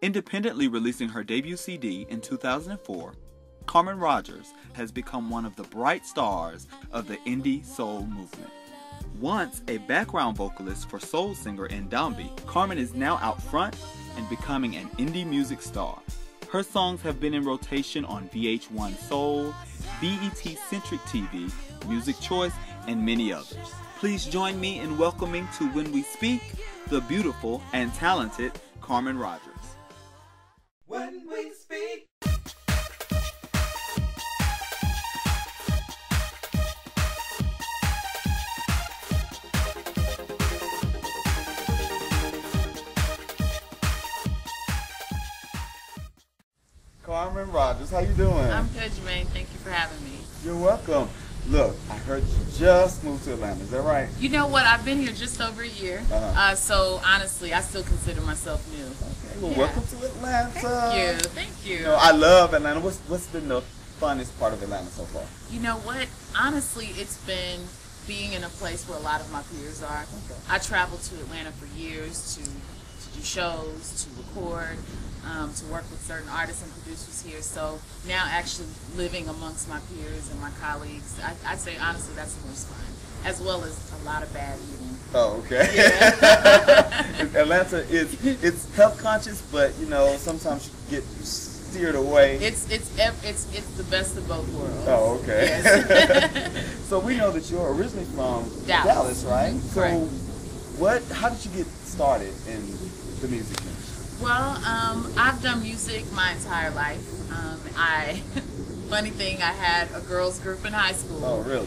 Independently releasing her debut CD in 2004, Carmen Rodgers has become one of the bright stars of the indie soul movement. Once a background vocalist for soul singer Ndambi, Carmen is now out front and becoming an indie music star. Her songs have been in rotation on VH1 Soul, BET Centric TV, Music Choice, and many others. Please join me in welcoming to When We Speak, the beautiful and talented Carmen Rodgers. When we speak. Carmen Rodgers, how you doing? I'm good, Jermaine. Thank you for having me. You're welcome. Look, I heard you just moved to Atlanta. Is that right? You know what? I've been here just over a year. So honestly, I still consider myself new. Okay. Well, Yeah. welcome to Atlanta. Thank you. Thank you. You know, I love Atlanta. What's been the funnest part of Atlanta so far? You know what? Honestly, it's been being in a place where a lot of my peers are. Okay. I traveled to Atlanta for years to do shows, to record, to work with certain artists and producers here. So now actually living amongst my peers and my colleagues, I'd say honestly that's the most fun, as well as a lot of bad eating. Oh, okay. Yeah. Atlanta it's health conscious, but you know sometimes you get steered away. It's the best of both worlds. Oh, okay. Yes. So we know that you're originally from Dallas, right? Correct. So how did you get started in the music industry? Well, I've done music my entire life. Funny thing, I had a girls group in high school. Oh, really?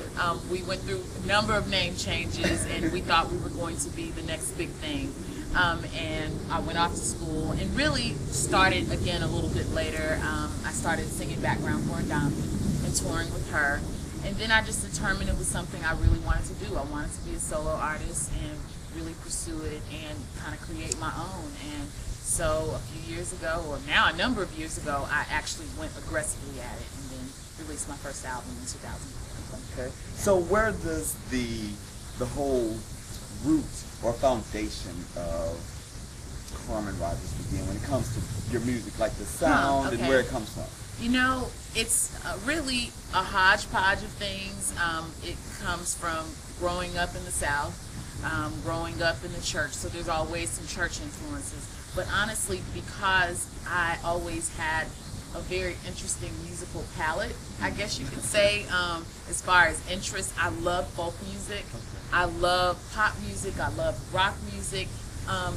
We went through a number of name changes, and we thought we were going to be the next big thing. And I went off to school and really started again a little bit later. I started singing background for Ndambi and touring with her. And then I just determined it was something I really wanted to do. I wanted to be a solo artist and really pursue it and kind of create my own. And so a few years ago, or now a number of years ago, I actually went aggressively at it and then released my first album in 2004. Okay. So where does the whole root or foundation of Carmen Rodgers begin when it comes to your music, like the sound and where it comes from? You know, it's really a hodgepodge of things. It comes from growing up in the South, growing up in the church, so there's always some church influences. But honestly, because I always had a very interesting musical palette, I guess you could say, as far as interest, I love folk music, I love pop music, I love rock music,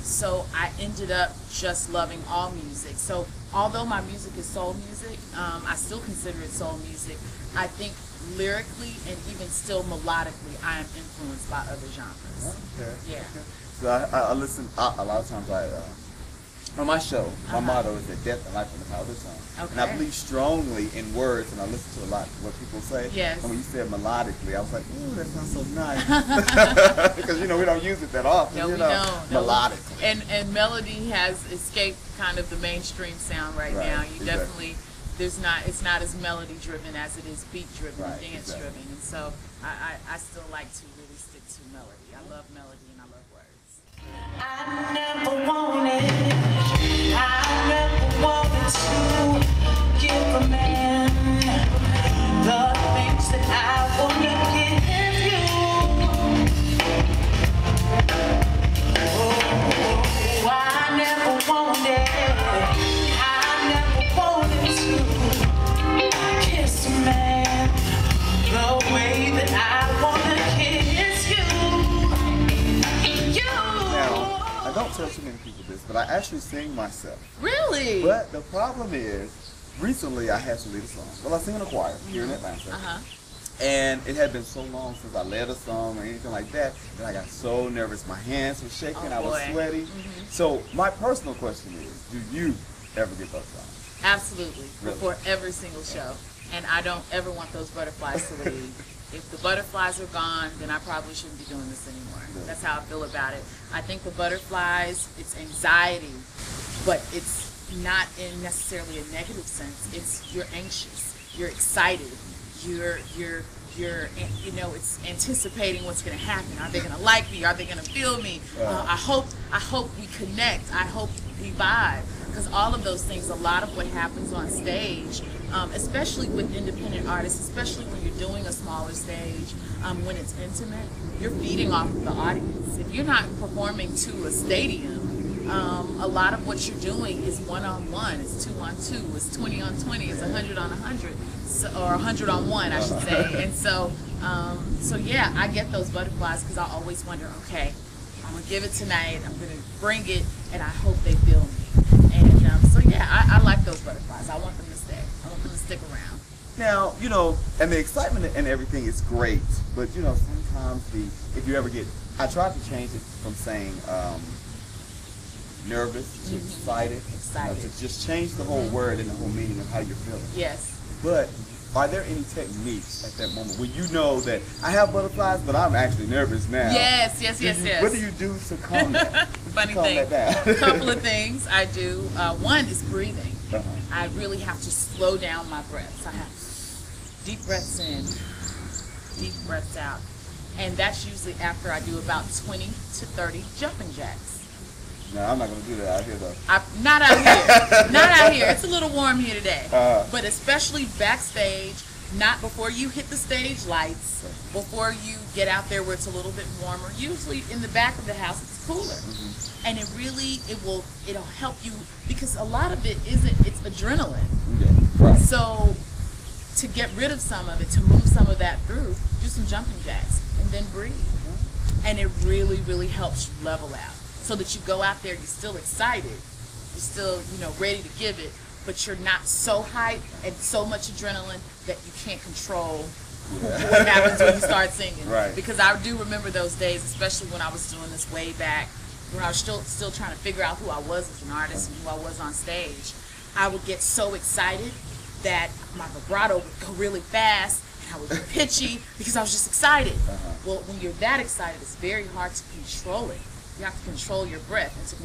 so I ended up just loving all music. So although my music is soul music, I still consider it soul music. I think lyrically and even still melodically, I am influenced by other genres. Okay. Yeah. So I listen, a lot of times on my show, my motto is that death and life in the power of the tongue. Okay. And I believe strongly in words, and I listen to a lot of what people say. Yes. And when you said melodically, I was like, ooh, that sounds so nice. Because, you know, we don't use it that often. No, you we know, don't. Melodically. And melody has escaped kind of the mainstream sound right now. You definitely, it's not as melody driven as it is beat driven, dance driven. And so I still like to really stick to melody. I love melody and I love words. I never wanted to give a man the things that I want to give you. Oh, I never wanted to kiss a man the way that I want to kiss you. I don't tell too many people this, but I actually sing myself. Really? But the problem is, recently I had to lead a song. Well, I sing in a choir here in Atlanta. And it had been so long since I led a song or anything like that I got so nervous. My hands were shaking, I was sweaty. So my personal question is, do you ever get those songs? Absolutely. Really? Before every single show. And I don't ever want those butterflies to leave. If the butterflies are gone, then I probably shouldn't be doing this anymore. Really? That's how I feel about it. I think the butterflies, it's anxiety, but it's not in necessarily a negative sense. It's you're anxious, you're excited, you're you know, it's anticipating what's going to happen. Are they going to like me? Are they going to feel me? I hope we connect. I hope we vibe. because all of those things, a lot of what happens on stage, especially with independent artists, especially when you're doing a smaller stage, when it's intimate, you're feeding off of the audience. If you're not performing to a stadium, a lot of what you're doing is one-on-one, it's two-on-two, it's 20-on-20, it's 100-on-100, or 100-on-1, I should say. And so, so yeah, I get those butterflies because I always wonder, okay, I'm gonna give it tonight, I'm gonna bring it, and I hope they feel me. And so yeah, I like those butterflies. I want them to stay. I want them to stick around. Now, you know, and the excitement and everything is great, but you know, sometimes if you ever get, I tried to change it from saying nervous to excited. You know, to just change the whole word and the whole meaning of how you're feeling. Yes. But are there any techniques at that moment where you know that I have butterflies, but I'm actually nervous now? Yes. What do you do to calm that? Funny thing. A couple of things I do. One is breathing. I really have to slow down my breaths. I have deep breaths in, deep breaths out. And that's usually after I do about 20 to 30 jumping jacks. No, I'm not going to do that out here though. Not out here. Not out here. It's a little warm here today. But especially backstage, not before you hit the stage lights, before you get out there where it's a little bit warmer. Usually in the back of the house it's cooler. And it'll help you, because a lot of it's adrenaline. Right. So to get rid of some of it, to move some of that through, do some jumping jacks and then breathe. And it really, really helps you level out. So that you go out there, you're still excited, you're still, you know, ready to give it, but you're not so hyped and so much adrenaline that you can't control what happens when you start singing. Right. Because I do remember those days, especially when I was doing this way back, when I was still trying to figure out who I was as an artist and who I was on stage. I would get so excited that my vibrato would go really fast and I would be pitchy because I was just excited. Well, when you're that excited, it's very hard to control it. You have to control your breath, and you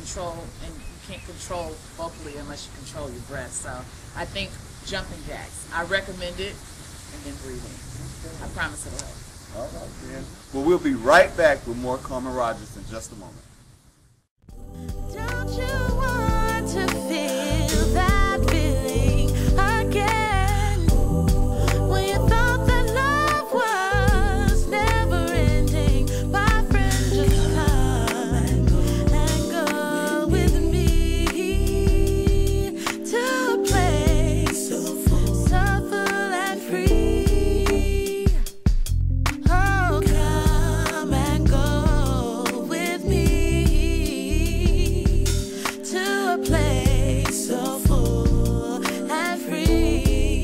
can't control vocally unless you control your breath. So I think jumping jacks, I recommend it, and then breathing. I promise it'll help. All right, then. Well, we'll be right back with more Carmen Rodgers in just a moment. Don't you want to feel that feeling again? When you thought that love was never ending, my friend, just come and go with me to a place so full and free. Oh, come and go with me to a place so full and free.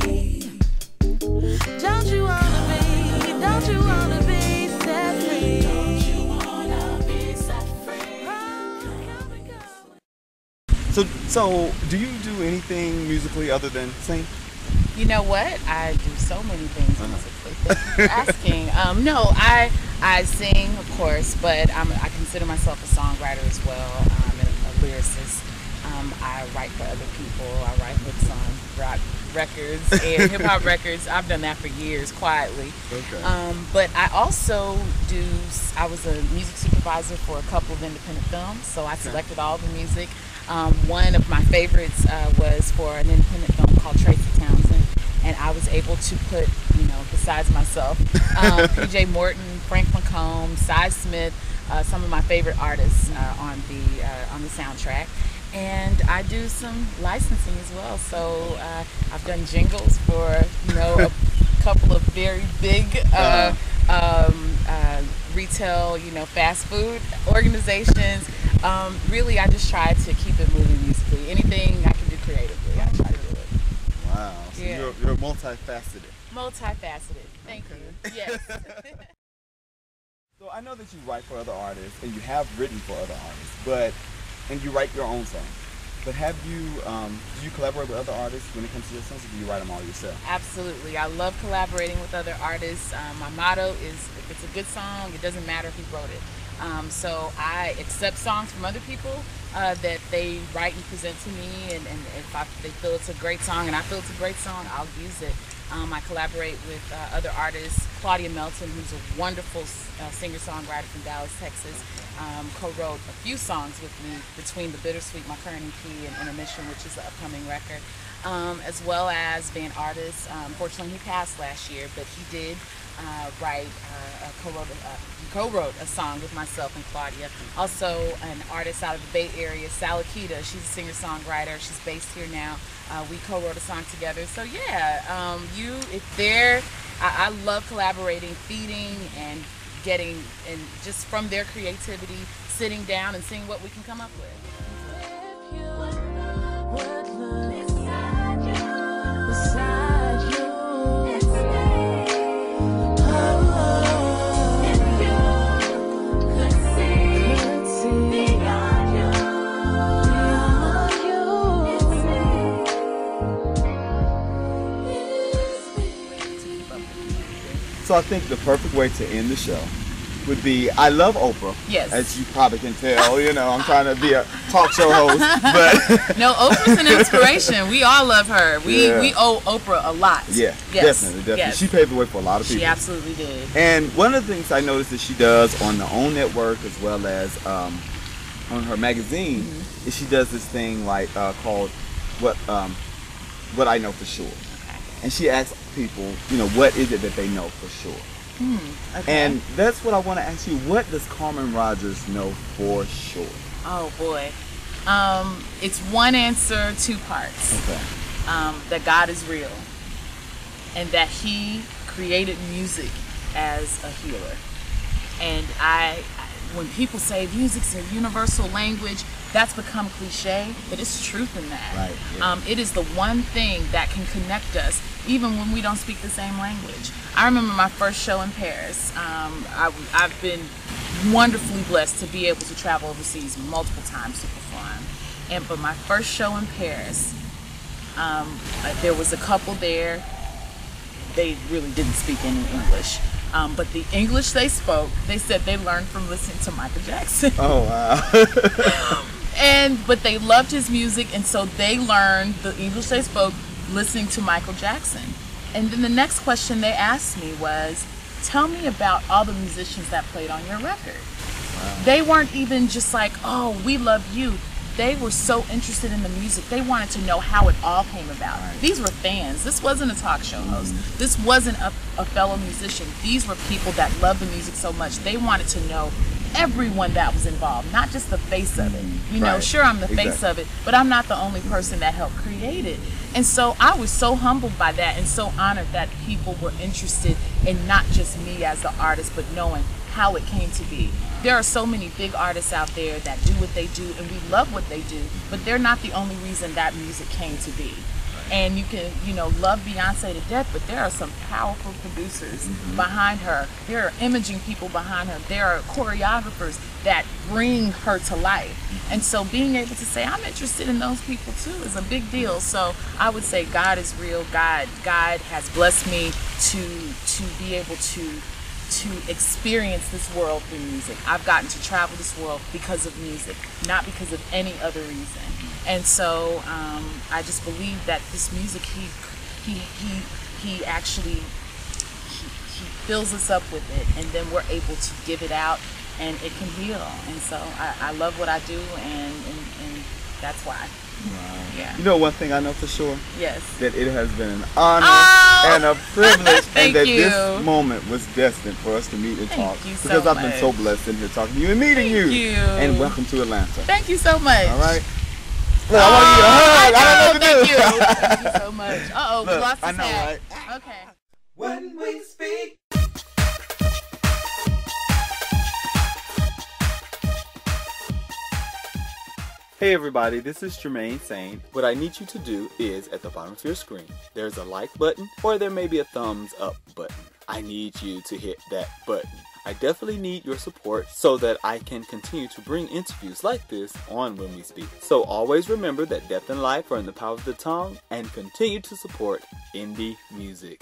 Don't you wanna be set free? Don't you wanna be set free? Oh, come and go. So do you do anything musically other than sing? You know what? I do so many things musically. Thank you for asking. No, I sing, of course, but I consider myself a songwriter as well, and a lyricist. I write for other people. I write hits on rock records and hip hop records. I've done that for years, quietly. Okay. But I also I was a music supervisor for a couple of independent films, so I selected all the music. One of my favorites was for an independent film called Tracy Townsend, and I was able to put, you know, besides myself, PJ Morton, Frank McComb, Cy Smith, some of my favorite artists on the soundtrack. And I do some licensing as well. So I've done jingles for, you know, a couple of very big retail, you know, fast food organizations. Really, I just try to keep it moving musically. Anything I can do creatively, I try to do it. Wow. So Yeah. you're multifaceted. Multifaceted. Thank you. Yes. So I know that you write for other artists, and you have written for other artists, and you write your own songs. But have you, do you collaborate with other artists when it comes to your songs, or do you write them all yourself? Absolutely. I love collaborating with other artists. My motto is, if it's a good song, it doesn't matter who wrote it. So I accept songs from other people that they write and present to me, and if they feel it's a great song and I feel it's a great song, I'll use it. I collaborate with other artists. Claudia Melton, who's a wonderful singer-songwriter from Dallas, Texas, co-wrote a few songs with me between The Bittersweet, my current EP, and Intermission, which is the upcoming record, as well as being artists. Unfortunately, he passed last year, but he did co-wrote a song with myself and Claudia. Also an artist out of the Bay Area, Salakita. She's a singer-songwriter. She's based here now. We co-wrote a song together. So yeah, I love collaborating, feeding, and getting, and just from their creativity, sitting down and seeing what we can come up with. So I think the perfect way to end the show would be, I love Oprah. Yes. As you probably can tell, you know, I'm trying to be a talk show host, but no, Oprah's an inspiration. We all love her. We owe Oprah a lot. Yeah, yes. definitely. Yes. She paved the way for a lot of people. She absolutely did. And one of the things I noticed that she does on the OWN network, as well as on her magazine, is she does this thing like called What I Know For Sure. Okay. And she asks people, you know, what is it that they know for sure? Okay. And that's what I want to ask you. What does Carmen Rodgers know for sure? Oh boy, it's one answer, two parts. Okay. That God is real, and that He created music as a healer. And when people say music's a universal language, that's become cliche, but it's truth in that. Right. Yeah. It is the one thing that can connect us, even when we don't speak the same language. I remember my first show in Paris. I've been wonderfully blessed to be able to travel overseas multiple times to perform. But my first show in Paris, there was a couple there. They really didn't speak any English. But the English they spoke, they said they learned from listening to Michael Jackson. Oh, wow. But they loved his music, and so they learned the English they spoke listening to Michael Jackson. And then the next question they asked me was, tell me about all the musicians that played on your record. Wow. They weren't even just like, oh, we love you. They were so interested in the music. They wanted to know how it all came about. Right. These were fans. This wasn't a talk show host. This wasn't a fellow musician. These were people that loved the music so much. They wanted to know everyone that was involved, not just the face of it. You know, sure, I'm the face of it, but I'm not the only person that helped create it. And so I was so humbled by that and so honored that people were interested in not just me as the artist, but knowing how it came to be. There are so many big artists out there that do what they do, and we love what they do, but they're not the only reason that music came to be. And you can, you know, love Beyonce to death, but there are some powerful producers behind her. There are imaging people behind her. There are choreographers that bring her to life. And so being able to say, I'm interested in those people too, is a big deal. So I would say God is real. God has blessed me to be able to experience this world through music. I've gotten to travel this world because of music, not because of any other reason. And so I just believe that this music, he actually fills us up with it, and then we're able to give it out, and it can heal. And so I love what I do, and that's why. Wow. Yeah. You know one thing I know for sure? Yes. That it has been an honor and a privilege, and that this moment was destined for us to meet and talk. Thank you so because much. I've been so blessed in here talking to you and meeting you. Thank you. And welcome to Atlanta. Thank you so much. All right. Look, I want you to hug. I don't know what to Thank do. you. Thank you so much. Uh-oh, we Look, lost his I know, hat. right? Okay. When we speak. Hey everybody, this is Jermaine Sain. What I need you to do is, at the bottom of your screen, there's a like button, or there may be a thumbs up button. I need you to hit that button. I definitely need your support so that I can continue to bring interviews like this on When We Speak. So always remember that death and life are in the power of the tongue, and continue to support indie music.